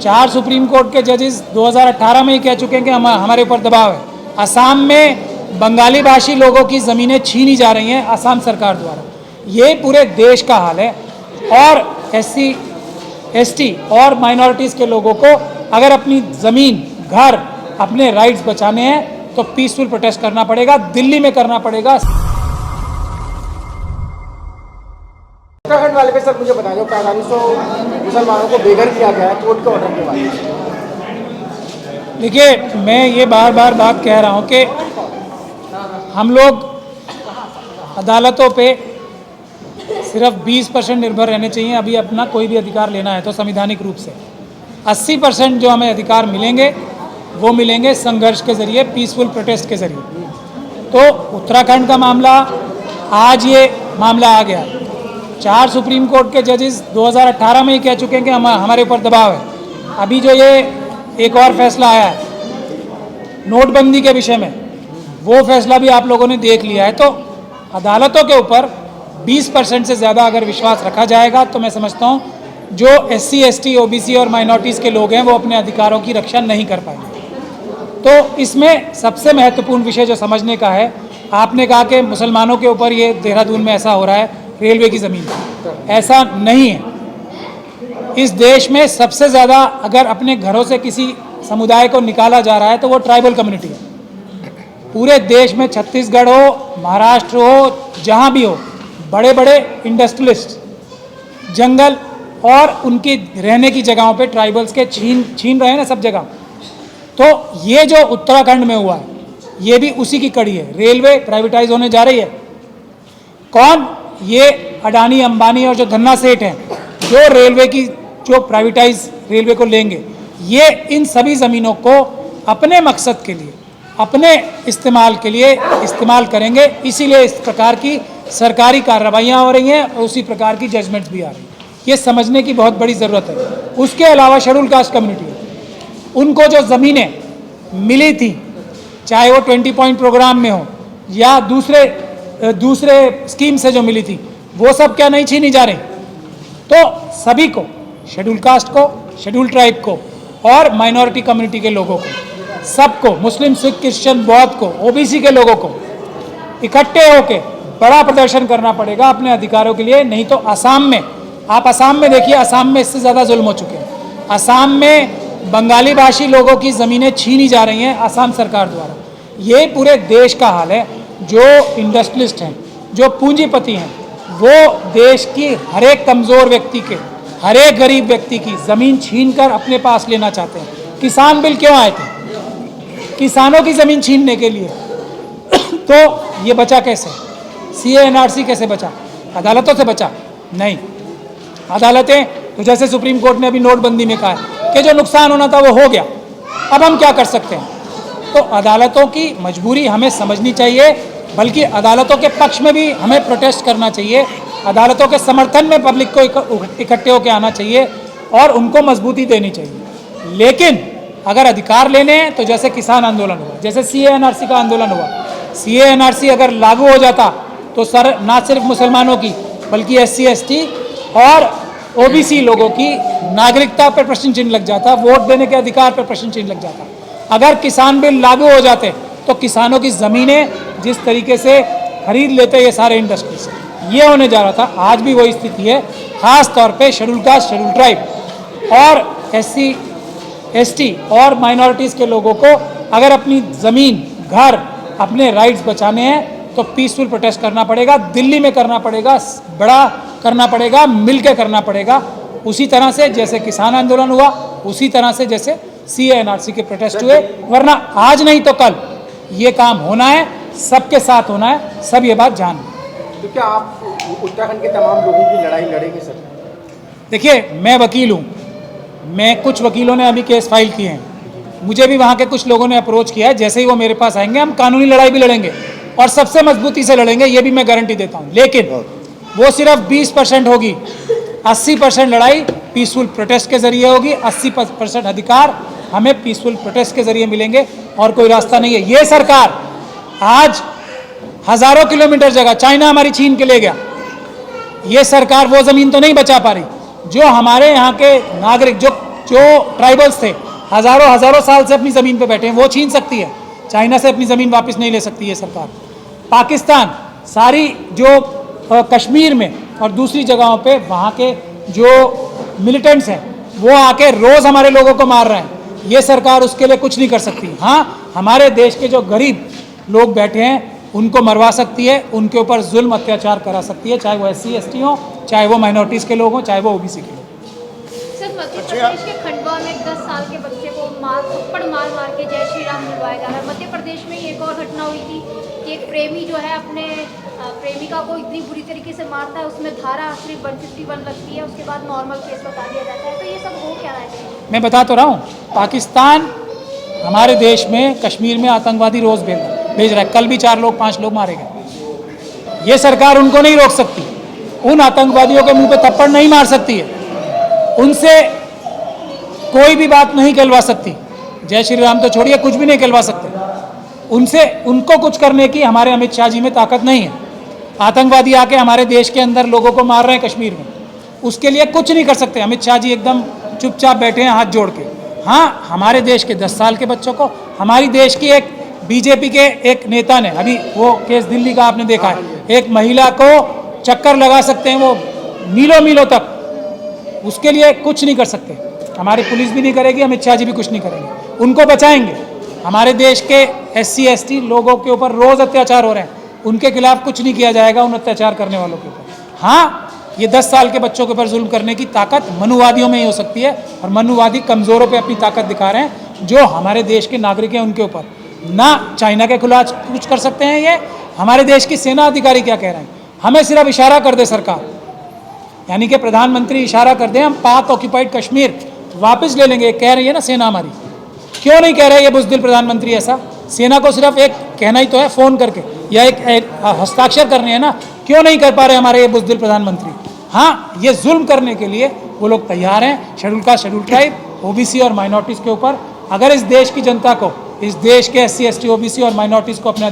4 supreme court के जजेस 2018 में ही कह चुके हैं कि हमारे ऊपर दबाव है। असम में बंगाली भाषी लोगों की ज़मीनें छीनी जा रही हैं असम सरकार द्वारा। ये पूरे देश का हाल है। और SC ST और माइनॉरिटीज़ के लोगों को अगर अपनी ज़मीन, घर, अपने राइट्स बचाने हैं तो पीसफुल प्रोटेस्ट करना पड़ेगा, दिल्ली में करना पड़ेगा। उत्तराखंड वाले पे सर मुझे बता दो, 4500 मुसलमानों को बेघर किया गया है कोर्ट के ऑर्डर के बाद। देखिए, मैं ये बार बार बात कह रहा हूँ कि हम लोग अदालतों पे सिर्फ 20% निर्भर रहने चाहिए। अभी अपना कोई भी अधिकार लेना है तो संवैधानिक रूप से 80% जो हमें अधिकार मिलेंगे वो मिलेंगे संघर्ष के जरिए, पीसफुल प्रोटेस्ट के जरिए। तो उत्तराखंड का मामला, आज ये मामला आ गया। 4 सुप्रीम कोर्ट के जजेस 2018 में ही कह चुके हैं कि हमारे ऊपर दबाव है। अभी जो ये एक और फैसला आया है नोटबंदी के विषय में, वो फैसला भी आप लोगों ने देख लिया है। तो अदालतों के ऊपर 20% से ज़्यादा अगर विश्वास रखा जाएगा तो मैं समझता हूँ जो SC ST OBC और माइनॉरिटीज़ के लोग हैं वो अपने अधिकारों की रक्षा नहीं कर पाएंगे। तो इसमें सबसे महत्वपूर्ण विषय जो समझने का है, आपने कहा कि मुसलमानों के ऊपर ये देहरादून में ऐसा हो रहा है रेलवे की ज़मीन पर। ऐसा नहीं है। इस देश में सबसे ज़्यादा अगर अपने घरों से किसी समुदाय को निकाला जा रहा है तो वो ट्राइबल कम्युनिटी है। पूरे देश में छत्तीसगढ़ हो, महाराष्ट्र हो, जहाँ भी हो, बड़े बड़े इंडस्ट्रियलिस्ट जंगल और उनकी रहने की जगहों पे ट्राइबल्स के छीन रहे हैं ना सब जगह। तो ये जो उत्तराखंड में हुआ है ये भी उसी की कड़ी है। रेलवे प्राइवेटाइज होने जा रही है। कौन? ये अडानी, अंबानी और जो धन्ना सेठ हैं जो रेलवे की जो प्राइवेटाइज रेलवे को लेंगे, ये इन सभी ज़मीनों को अपने मकसद के लिए, अपने इस्तेमाल के लिए इस्तेमाल करेंगे। इसीलिए इस प्रकार की सरकारी कार्रवाइयाँ हो रही हैं और उसी प्रकार की जजमेंट्स भी आ रही हैं। ये समझने की बहुत बड़ी ज़रूरत है। उसके अलावा शेड्यूल कास्ट कम्युनिटी है, उनको जो ज़मीनें मिली थी, चाहे वो 20 पॉइंट प्रोग्राम में हो या दूसरे स्कीम से जो मिली थी, वो सब क्या नहीं छीनी जा रही? तो सभी को, शेड्यूल कास्ट को, शेड्यूल ट्राइब को और माइनॉरिटी कम्युनिटी के लोगों को, सबको, मुस्लिम, सिख, क्रिश्चियन, बौद्ध को, OBC के लोगों को इकट्ठे होकर बड़ा प्रदर्शन करना पड़ेगा अपने अधिकारों के लिए। नहीं तो असम में, आप असम में देखिए, असम में इससे ज़्यादा जुल्म हो चुके हैं। असम में बंगाली भाषी लोगों की ज़मीनें छीनी जा रही हैं असम सरकार द्वारा। ये पूरे देश का हाल है। जो इंडस्ट्रियलिस्ट हैं, जो पूंजीपति हैं, वो देश की हर एक कमज़ोर व्यक्ति के, हर एक गरीब व्यक्ति की ज़मीन छीनकर अपने पास लेना चाहते हैं। किसान बिल क्यों आए थे? किसानों की ज़मीन छीनने के लिए। तो ये बचा कैसे? CA NRC कैसे बचा? अदालतों से बचा? नहीं। अदालतें तो जैसे सुप्रीम कोर्ट ने अभी नोटबंदी में कहा है कि जो नुकसान होना था वो हो गया, अब हम क्या कर सकते हैं? तो अदालतों की मजबूरी हमें समझनी चाहिए, बल्कि अदालतों के पक्ष में भी हमें प्रोटेस्ट करना चाहिए। अदालतों के समर्थन में पब्लिक को इकट्ठे होकर आना चाहिए और उनको मजबूती देनी चाहिए। लेकिन अगर अधिकार लेने हैं तो जैसे किसान आंदोलन हुआ, जैसे CA NRC का आंदोलन हुआ, CA NRC अगर लागू हो जाता तो सर ना सिर्फ मुसलमानों की बल्कि SC ST और OBC लोगों की नागरिकता पर प्रश्न चिन्ह लग जाता, वोट देने के अधिकार पर प्रश्न चिन्ह लग जाता। अगर किसान बिल लागू हो जाते तो किसानों की ज़मीनें जिस तरीके से खरीद लेते ये सारे इंडस्ट्री से, ये होने जा रहा था। आज भी वही स्थिति है। ख़ास तौर पे शेड्यूल कास्ट, शेड्यूल ट्राइब और SC ST और माइनॉरिटीज़ के लोगों को अगर अपनी ज़मीन, घर, अपने राइट्स बचाने हैं तो पीसफुल प्रोटेस्ट करना पड़ेगा, दिल्ली में करना पड़ेगा, बड़ा करना पड़ेगा, मिल के करना पड़ेगा। उसी तरह से जैसे किसान आंदोलन हुआ, उसी तरह से जैसे CA NRC के प्रोटेस्ट हुए। वरना आज नहीं तो कल ये काम होना है, सबके साथ होना है, सब ये बात जान। तो क्या आप उत्तराखंड के तमाम लोगों की लड़ाई लड़ेंगे सर? देखिए, मैं वकील हूँ, मैं कुछ वकीलों ने अभी केस फाइल किए हैं, मुझे भी वहाँ के कुछ लोगों ने अप्रोच किया है। जैसे ही वो मेरे पास आएंगे हम कानूनी लड़ाई भी लड़ेंगे और सबसे मजबूती से लड़ेंगे, ये भी मैं गारंटी देता हूँ। लेकिन वो सिर्फ 20% होगी। 80% लड़ाई पीसफुल प्रोटेस्ट के जरिए होगी। 80% अधिकार हमें पीसफुल प्रोटेस्ट के जरिए मिलेंगे और कोई रास्ता नहीं है। ये सरकार आज हज़ारों किलोमीटर जगह चाइना हमारी छीन के ले गया, ये सरकार वो ज़मीन तो नहीं बचा पा रही जो हमारे यहाँ के नागरिक, जो जो ट्राइबल्स थे हज़ारों साल से अपनी ज़मीन पे बैठे हैं, वो छीन सकती है। चाइना से अपनी ज़मीन वापस नहीं ले सकती है सरकार। पाकिस्तान सारी जो कश्मीर में और दूसरी जगहों पे वहाँ के जो मिलिटेंट्स हैं वो आके रोज़ हमारे लोगों को मार रहे हैं, ये सरकार उसके लिए कुछ नहीं कर सकती। हाँ, हमारे देश के जो गरीब लोग बैठे हैं उनको मरवा सकती है, उनके ऊपर जुल्म अत्याचार करा सकती है, चाहे वो SC ST हो, चाहे वो माइनॉरिटीज़ के लोग हों, चाहे वो OBC के लोग। सर, मध्य प्रदेश के खंडवा में 10 साल के बच्चे को थप्पड़ मार के जय श्री राम बुलवाया जा रहा है। मध्य प्रदेश में एक और घटना हुई थी कि एक प्रेमी जो है अपने प्रेमिका को इतनी बुरी तरीके से मारता है, उसमें धारा सिर्फ 151 लगती है, उसके बाद नॉर्मल केस बता दिया जाता है। तो ये सब हो क्या रहा है? मैं बता तो रहा हूँ, पाकिस्तान हमारे देश में कश्मीर में आतंकवादी रोज़ भेज रहा है। कल भी 4 लोग 5 लोग मारे गए। ये सरकार उनको नहीं रोक सकती, उन आतंकवादियों के मुंह पे थप्पड़ नहीं मार सकती है, उनसे कोई भी बात नहीं कहलवा सकती। जय श्री राम तो छोड़िए, कुछ भी नहीं कहलवा सकते उनसे। उनको कुछ करने की हमारे अमित शाह जी में ताकत नहीं है। आतंकवादी आके हमारे देश के अंदर लोगों को मार रहे हैं कश्मीर में, उसके लिए कुछ नहीं कर सकते। अमित शाह जी एकदम चुपचाप बैठे हैं हाथ जोड़ के। हाँ, हमारे देश के 10 साल के बच्चों को, हमारी देश की एक बीजेपी के एक नेता ने, अभी वो केस दिल्ली का आपने देखा है, एक महिला को चक्कर लगा सकते हैं वो मीलों तक, उसके लिए कुछ नहीं कर सकते। हमारी पुलिस भी नहीं करेगी, अमित शाह जी भी कुछ नहीं करेंगे, उनको बचाएंगे। हमारे देश के SC ST लोगों के ऊपर रोज़ अत्याचार हो रहे हैं, उनके खिलाफ कुछ नहीं किया जाएगा, उन अत्याचार करने वालों के ऊपर। हाँ, ये 10 साल के बच्चों के ऊपर जुल्म करने की ताकत मनुवादियों में ही हो सकती है, और मनुवादी कमज़ोरों पे अपनी ताकत दिखा रहे हैं। जो हमारे देश के नागरिक हैं उनके ऊपर ना चाइना के खिलाफ कुछ कर सकते हैं। ये हमारे देश की सेना अधिकारी क्या कह रहे हैं, हमें सिर्फ इशारा कर दे सरकार, यानी कि प्रधानमंत्री इशारा कर दें, हम पाक ऑक्यूपाइड कश्मीर वापस ले लेंगे, कह रही है ना सेना हमारी। क्यों नहीं कह रहे ये बुज़दिल प्रधानमंत्री ऐसा? सेना को सिर्फ एक कहना ही तो है फ़ोन करके, या एक हस्ताक्षर करने हैं ना, क्यों नहीं कर पा रहे हमारे ये बुज़दिल प्रधानमंत्री? हाँ, ये जुल्म करने के लिए वो लोग तैयार हैं, schedule caste, schedule tribe, OBC और माइनॉरिटीज़ के ऊपर। अगर इस देश की जनता को, इस देश के SC ST OBC और माइनॉरिटीज़ को अपना